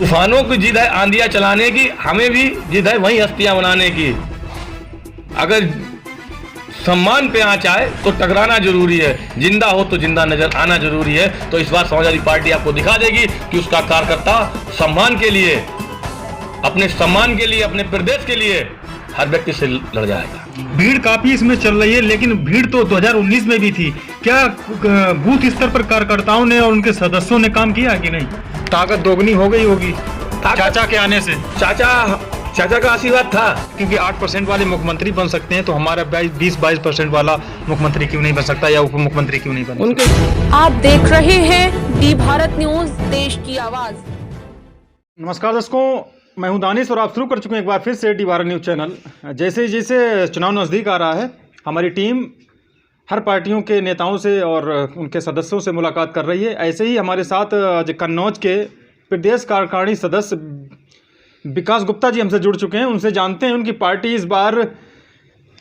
तूफानों की जिद है आंधियां चलाने की, हमें भी जिद है वही हस्तियां बनाने की। अगर सम्मान पे आँच आए तो टकराना जरूरी है, जिंदा हो तो जिंदा नजर आना जरूरी है। तो इस बार समाजवादी पार्टी आपको दिखा देगी कि उसका कार्यकर्ता सम्मान के लिए, अपने सम्मान के लिए, अपने प्रदेश के लिए हर व्यक्ति से लड़ जाएगा। भीड़ काफी इसमें चल रही है, लेकिन भीड़ तो 2019 में भी थी। क्या बूथ स्तर पर कार्यकर्ताओं ने और उनके सदस्यों ने काम किया कि नहीं? ताकत दोगुनी हो गई होगी चाचा के आने से। चाचा का आशीर्वाद था, क्योंकि 8% वाले मुख्यमंत्री बन सकते हैं, तो हमारा 20-22% वाला मुख्यमंत्री क्यों नहीं बन सकता, या उप मुख्यमंत्री क्यों नहीं बन सकता? आप देख रहे हैं डी भारत न्यूज, देश की आवाज। नमस्कार दर्शकों, मैं हूं दानिश और आप शुरू कर चुके हैं एक बार फिर से डी भारत न्यूज चैनल। जैसे जैसे चुनाव नज़दीक आ रहा है, हमारी टीम हर पार्टियों के नेताओं से और उनके सदस्यों से मुलाकात कर रही है। ऐसे ही हमारे साथ कन्नौज के प्रदेश कार्यकारिणी सदस्य विकास गुप्ता जी हमसे जुड़ चुके हैं। उनसे जानते हैं उनकी पार्टी इस बार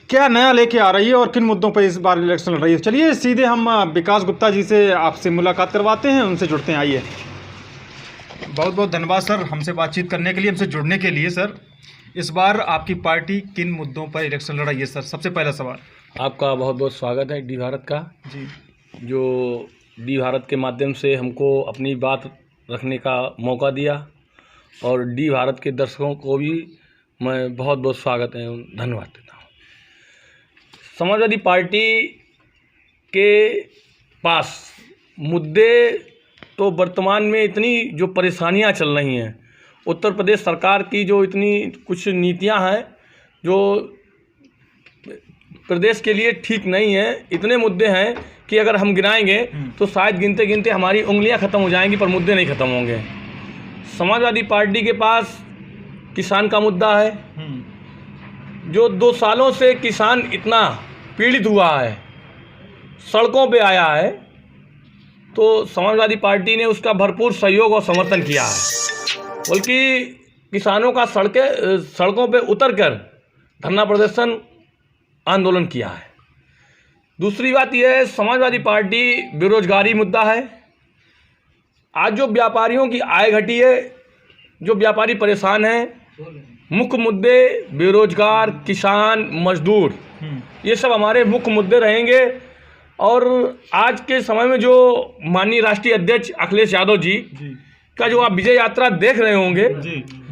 क्या नया लेके आ रही है और किन मुद्दों पर इस बार इलेक्शन लड़ रही है। चलिए सीधे हम विकास गुप्ता जी से आपसे मुलाकात करवाते हैं, उनसे जुड़ते हैं। आइए। बहुत बहुत धन्यवाद सर हमसे बातचीत करने के लिए, हमसे जुड़ने के लिए। सर, इस बार आपकी पार्टी किन मुद्दों पर इलेक्शन लड़ रही है? सर, सबसे पहला सवाल। आपका बहुत बहुत स्वागत है डी भारत का जी। जो डी भारत के माध्यम से हमको अपनी बात रखने का मौका दिया, और डी भारत के दर्शकों को भी मैं बहुत बहुत स्वागत है, धन्यवाद देता हूँ। समाजवादी पार्टी के पास मुद्दे तो वर्तमान में इतनी जो परेशानियां चल रही हैं, उत्तर प्रदेश सरकार की जो इतनी कुछ नीतियां हैं जो प्रदेश के लिए ठीक नहीं है, इतने मुद्दे हैं कि अगर हम गिनाएंगे तो शायद गिनते गिनते हमारी उंगलियां ख़त्म हो जाएंगी, पर मुद्दे नहीं ख़त्म होंगे। समाजवादी पार्टी के पास किसान का मुद्दा है, जो 2 सालों से किसान इतना पीड़ित हुआ है, सड़कों पे आया है, तो समाजवादी पार्टी ने उसका भरपूर सहयोग और समर्थन किया है। बल्कि किसानों का सड़कों पे उतरकर धरना प्रदर्शन आंदोलन किया है। दूसरी बात यह है, समाजवादी पार्टी बेरोजगारी मुद्दा है। आज जो व्यापारियों की आय घटी है, जो व्यापारी परेशान हैं, मुख्य मुद्दे बेरोजगार, किसान, मजदूर, ये सब हमारे मुख्य मुद्दे रहेंगे। और आज के समय में जो माननीय राष्ट्रीय अध्यक्ष अखिलेश यादव जी का जो आप विजय यात्रा देख रहे होंगे,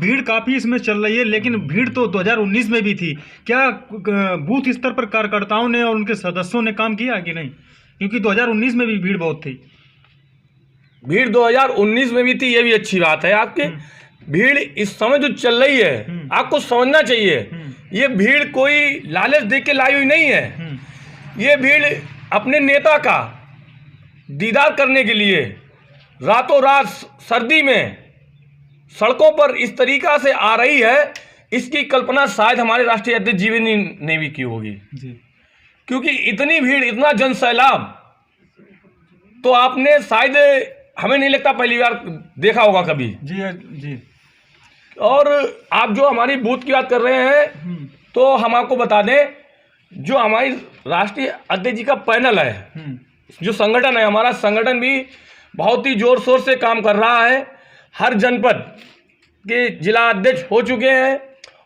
भीड़ काफ़ी इसमें चल रही है, लेकिन भीड़ तो 2019 में भी थी। क्या बूथ स्तर पर कार्यकर्ताओं ने और उनके सदस्यों ने काम किया कि नहीं? क्योंकि 2019 में भी भीड़ बहुत थी। भीड़ 2019 में भी थी, ये भी अच्छी बात है आपके। भीड़ इस समय जो चल रही है, आपको समझना चाहिए, ये भीड़ कोई लालच देख के लाई हुई नहीं है। ये भीड़ अपने नेता का दीदार करने के लिए रातों रात सर्दी में सड़कों पर इस तरीका से आ रही है, इसकी कल्पना शायद हमारे राष्ट्रीय अध्यक्ष जी ने भी की होगी। क्योंकि इतनी भीड़, इतना जनसैलाब तो आपने शायद, हमें नहीं लगता पहली बार देखा होगा कभी। जी। और आप जो हमारी बूथ की बात कर रहे हैं, तो हम आपको बता दें, जो हमारी राष्ट्रीय अध्यक्ष जी का पैनल है, जो संगठन है, हमारा संगठन भी बहुत ही जोर शोर से काम कर रहा है। हर जनपद के जिला अध्यक्ष हो चुके हैं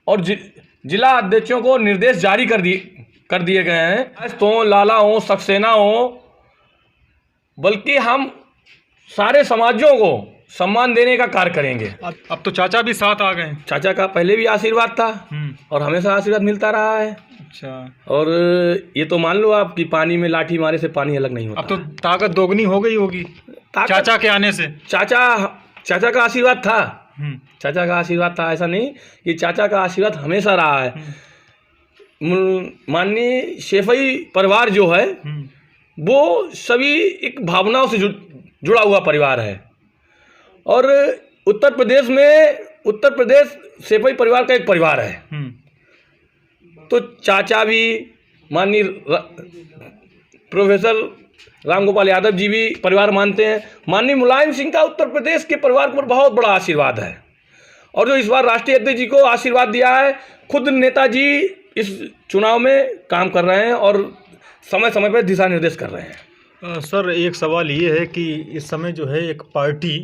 और जिला अध्यक्षों को निर्देश जारी कर दिए गए हैं, तो लाला हो, सक्सेना हो, बल्कि हम सारे समाजों को सम्मान देने का कार्य करेंगे। अब तो चाचा भी साथ आ गए। चाचा का पहले भी आशीर्वाद था और हमेशा आशीर्वाद मिलता रहा है। अच्छा। और ये तो मान लो आप कि पानी में लाठी मारे से पानी अलग नहीं होता। अब तो ताकत दोगुनी हो गई होगी चाचा के आने से। चाचा का आशीर्वाद था, चाचा का आशीर्वाद था, ऐसा नहीं कि चाचा का आशीर्वाद हमेशा रहा है। माननीय शेफई परिवार जो है, वो सभी एक भावनाओं से जुड़ा हुआ परिवार है। और उत्तर प्रदेश शेफई परिवार का एक परिवार है। तो चाचा भी, माननीय प्रोफेसर राम गोपाल यादव जी भी परिवार मानते हैं। माननीय मुलायम सिंह का उत्तर प्रदेश के परिवार पर बहुत बड़ा आशीर्वाद है। और जो इस बार राष्ट्रीय अध्यक्ष जी को आशीर्वाद दिया है, खुद नेताजी इस चुनाव में काम कर रहे हैं और समय समय पर दिशा निर्देश कर रहे हैं। सर, एक सवाल ये है कि इस समय जो है एक पार्टी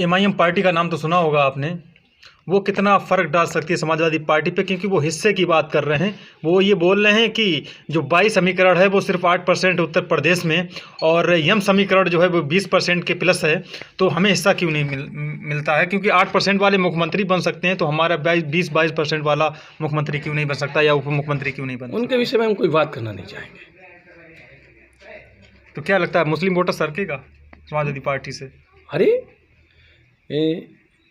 MIM पार्टी का नाम तो सुना होगा आपने, वो कितना फ़र्क डाल सकती है समाजवादी पार्टी पे, क्योंकि वो हिस्से की बात कर रहे हैं। वो ये बोल रहे हैं कि जो 22 समीकरण है वो सिर्फ 8% उत्तर प्रदेश में, और यम समीकरण जो है वो 20% के प्लस है, तो हमें हिस्सा क्यों नहीं मिलता है? क्योंकि 8% वाले मुख्यमंत्री बन सकते हैं, तो हमारा 20-22% वाला मुख्यमंत्री क्यों नहीं बन सकता, या उप मुख्यमंत्री क्यों नहीं बन सकता? उनके विषय में हम कोई बात करना नहीं चाहेंगे। तो क्या लगता है, मुस्लिम वोटर सरकेगा समाजवादी पार्टी से? अरे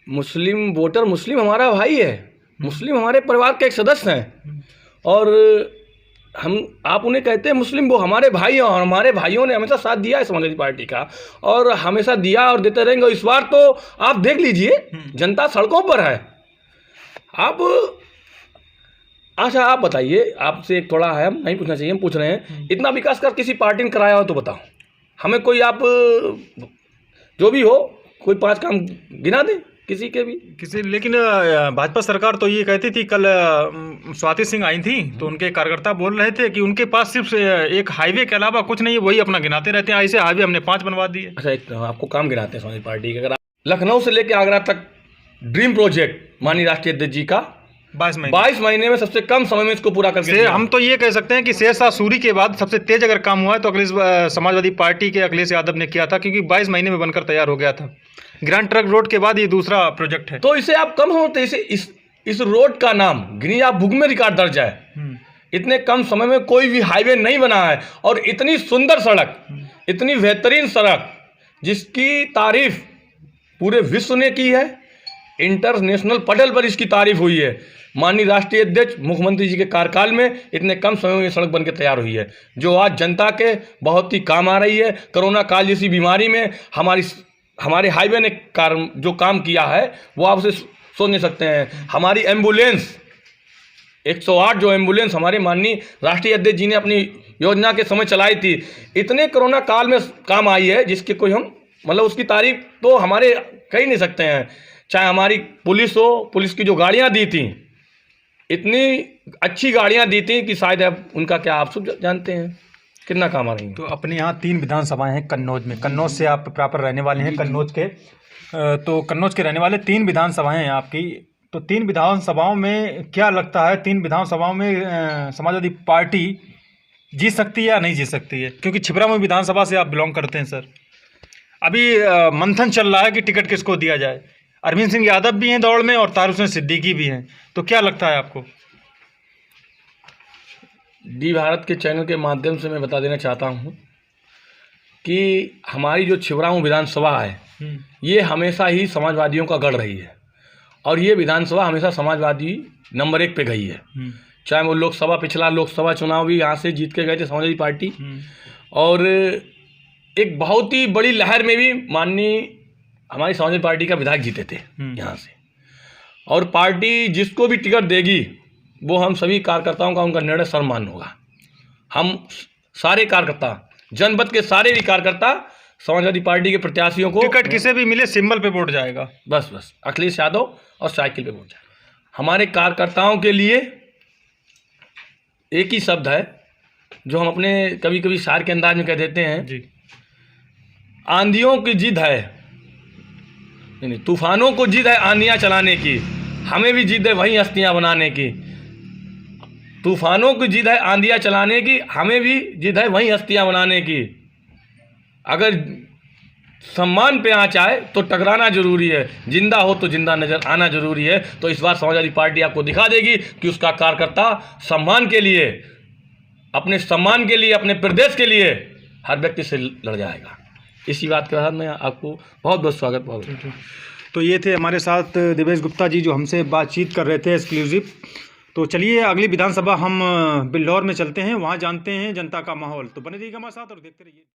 मुस्लिम वोटर, मुस्लिम हमारा भाई है, मुस्लिम हमारे परिवार के एक सदस्य हैं, और आप उन्हें कहते हैं मुस्लिम, वो हमारे भाई हैं, और हमारे भाइयों ने हमेशा साथ दिया है समाजवादी पार्टी का, और हमेशा दिया और देते रहेंगे। और इस बार तो आप देख लीजिए, जनता सड़कों पर है। अच्छा आप बताइए, आपसे एक थोड़ा है, हम नहीं पूछना चाहिए, हम पूछ रहे हैं, इतना विकास कर किसी पार्टी ने कराया हो तो बताओ हमें। कोई आप जो भी हो, कोई 5 काम गिना दें किसी के भी, किसी। लेकिन भाजपा सरकार तो ये कहती थी, कल स्वाति सिंह आई थी तो उनके कार्यकर्ता बोल रहे थे कि उनके पास सिर्फ एक हाईवे के अलावा कुछ नहीं है, वही अपना गिनाते रहते हैं, ऐसे हाईवे हमने 5 बनवा दिए। अच्छा, एक आपको काम गिनाते हैं समाजवादी पार्टी के। अगर लखनऊ से लेकर आगरा तक ड्रीम प्रोजेक्ट माननीय राष्ट्रीय अध्यक्ष जी का 22 महीने में सबसे कम समय में इसको पूरा करके हम तो ये कह सकते हैं कि शेरशाह सूरी के बाद सबसे तेज अगर काम हुआ है तो अखिलेश समाजवादी पार्टी के अखिलेश यादव ने किया था, क्योंकि 22 महीने में बनकर तैयार हो गया था। ग्रैंड ट्रक रोड के बाद ये दूसरा प्रोजेक्ट है। तो इसे आप कम होते, इस रोड का नाम गिनीज बुक में रिकॉर्ड दर्ज है। इतने कम समय में कोई भी हाईवे नहीं बना है, और इतनी सुंदर सड़क, इतनी बेहतरीन सड़क, जिसकी तारीफ पूरे विश्व ने की है, इंटरनेशनल पटल पर इसकी तारीफ हुई है। माननीय राष्ट्रीय अध्यक्ष मुख्यमंत्री जी के कार्यकाल में इतने कम समय में ये सड़क बनकर तैयार हुई है, जो आज जनता के बहुत ही काम आ रही है। कोरोना काल जैसी बीमारी में हमारे हाईवे ने जो काम किया है वो आप उसे सोच नहीं सकते हैं। हमारी एम्बुलेंस 108 जो एम्बुलेंस हमारे माननीय राष्ट्रीय अध्यक्ष जी ने अपनी योजना के समय चलाई थी, इतने कोरोना काल में काम आई है, जिसके कोई हम मतलब उसकी तारीफ तो हमारे कह ही नहीं सकते हैं। चाहे हमारी पुलिस हो, पुलिस की जो गाड़ियाँ दी थी, इतनी अच्छी गाड़ियाँ दी थी कि शायद अब उनका क्या आप सब जानते हैं कितना काम आ रही है। तो अपने यहाँ 3 विधानसभाएं हैं कन्नौज में, कन्नौज से आप प्रॉपर रहने वाले हैं, कन्नौज के, तो कन्नौज के रहने वाले 3 विधानसभाएं हैं आपकी। तो 3 विधानसभाओं में क्या लगता है, 3 विधानसभाओं में समाजवादी पार्टी जीत सकती है या नहीं जीत सकती है? क्योंकि छिबरामऊ विधानसभा से आप बिलोंग करते हैं सर। अभी मंथन चल रहा है कि टिकट किसको दिया जाए। अरविंद सिंह यादव भी हैं दौड़ में और तारिक हुसैन सिद्दीकी भी हैं, तो क्या लगता है आपको? डी भारत के चैनल के माध्यम से मैं बता देना चाहता हूं कि हमारी जो छिबरामऊ विधानसभा है, ये हमेशा ही समाजवादियों का गढ़ रही है, और ये विधानसभा हमेशा समाजवादी नंबर 1 पे गई है। चाहे वो लोकसभा, पिछला लोकसभा चुनाव भी यहाँ से जीत के गए थे समाजवादी पार्टी, और एक बहुत ही बड़ी लहर में भी माननीय हमारी समाजवादी पार्टी का विधायक जीते थे यहाँ से। और पार्टी जिसको भी टिकट देगी वो हम सभी कार्यकर्ताओं का उनका निर्णय सम्मान होगा। हम सारे कार्यकर्ता, जनपद के सारे भी कार्यकर्ता समाजवादी पार्टी के प्रत्याशियों को टिकट किसे भी मिले सिंबल पे वोट जाएगा, बस अखिलेश यादव और साइकिल पे वोट जाएगा। हमारे कार्यकर्ताओं के लिए एक ही शब्द है जो हम अपने कभी कभी शार के अंदाज में कह देते हैं जी, आंधियों की जिद है, नहीं तूफानों को जिद है आंधियाँ चलाने की, हमें भी जिद है वही हस्तियाँ बनाने की। तूफानों की जिद है आंधियाँ चलाने की, हमें भी जिद है वही हस्तियाँ बनाने की। अगर सम्मान पे आँच आए तो टकराना जरूरी है, जिंदा हो तो जिंदा नजर आना जरूरी है। तो इस बार समाजवादी पार्टी आपको दिखा देगी कि उसका कार्यकर्ता सम्मान के लिए, अपने सम्मान के लिए, अपने प्रदेश के लिए हर व्यक्ति से लड़ जाएगा। इसी बात के साथ मैं आपको बहुत बहुत स्वागत बहुत। तो ये थे हमारे साथ देवेश गुप्ता जी जो हमसे बातचीत कर रहे थे एक्सक्लूसिव। तो चलिए अगली विधानसभा हम बिल्लौर में चलते हैं, वहाँ जानते हैं जनता का माहौल। तो बने रहिएगा हमारे साथ और देखते रहिए।